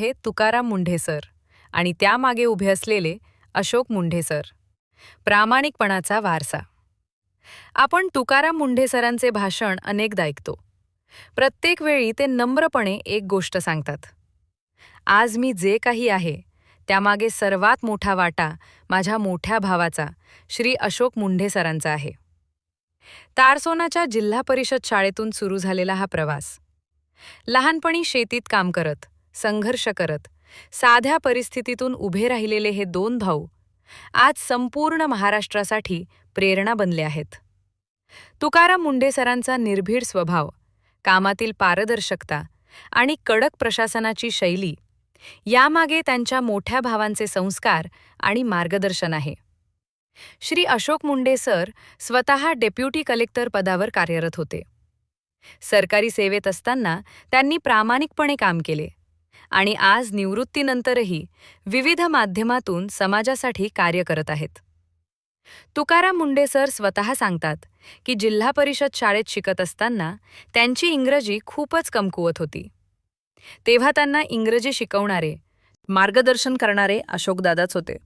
आहे तुकाराम मुंढे सर आणि त्यामागे उभे असलेले अशोक मुंढे सर. प्रामाणिकपणाचा वारसा. आपण तुकाराम मुंढे सरांचे भाषण अनेकदा ऐकतो. प्रत्येक वेळी ते नम्रपणे एक गोष्ट सांगतात. आज मी जे काही आहे त्यामागे सर्वात मोठा वाटा माझ्या मोठ्या भावाचा श्री अशोक मुंढे सरांचा आहे. तारसोनाच्या जिल्हा परिषद शाळेतून सुरू झालेला हा प्रवास. लहानपणी शेतीत काम करत, संघर्ष करत, साध्या परिस्थितीतून उभे राहिलेले हे दोन भाऊ आज संपूर्ण महाराष्ट्रासाठी प्रेरणा बनले आहेत. तुकाराम मुंढे सरांचा निर्भीड स्वभाव, कामातील पारदर्शकता आणि कडक प्रशासनाची शैली यामागे त्यांच्या मोठ्या भावांचे संस्कार आणि मार्गदर्शन आहे. श्री अशोक मुंढे सर स्वतः डेप्युटी कलेक्टर पदावर कार्यरत होते. सरकारी सेवेत असताना त्यांनी प्रामाणिकपणे काम केले आणि आज निवृत्तीनंतरही विविध माध्यमातून समाजासाठी कार्य करत आहेत. तुकाराम मुंढे सर स्वतः सांगतात की जिल्हा परिषद शाळेत शिकत असताना त्यांची इंग्रजी खूपच कमकुवत होती. तेव्हा त्यांना इंग्रजी शिकवणारे, मार्गदर्शन करणारे अशोकदादाच होते.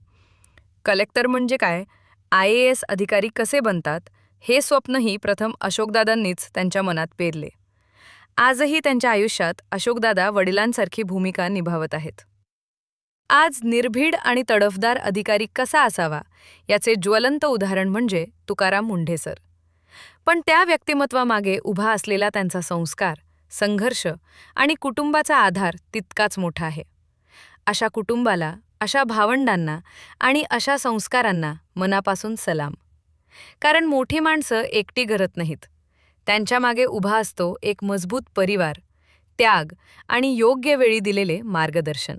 कलेक्टर म्हणजे काय, IAS अधिकारी कसे बनतात, हे स्वप्नही प्रथम अशोकदादांनीच त्यांच्या मनात पेरले. आजही त्यांच्या आयुष्यात अशोकदादा वडिलांसारखी भूमिका निभावत आहेत. आज निर्भीड आणि तडफदार अधिकारी कसा असावा याचे ज्वलंत उदाहरण म्हणजे तुकाराम मुंढे सर. पण त्या व्यक्तिमत्वामागे उभा असलेला त्यांचा संस्कार, संघर्ष आणि कुटुंबाचा आधार तितकाच मोठा आहे. अशा कुटुंबाला, अशा भावंडांना आणि अशा संस्कारांना मनापासून सलाम. कारण मोठी माणसं एकटी घडत नाहीत. त्यांच्या मागे उभा असतो एक मजबूत परिवार, त्याग आणि योग्य वेळी दिलेले मार्गदर्शन.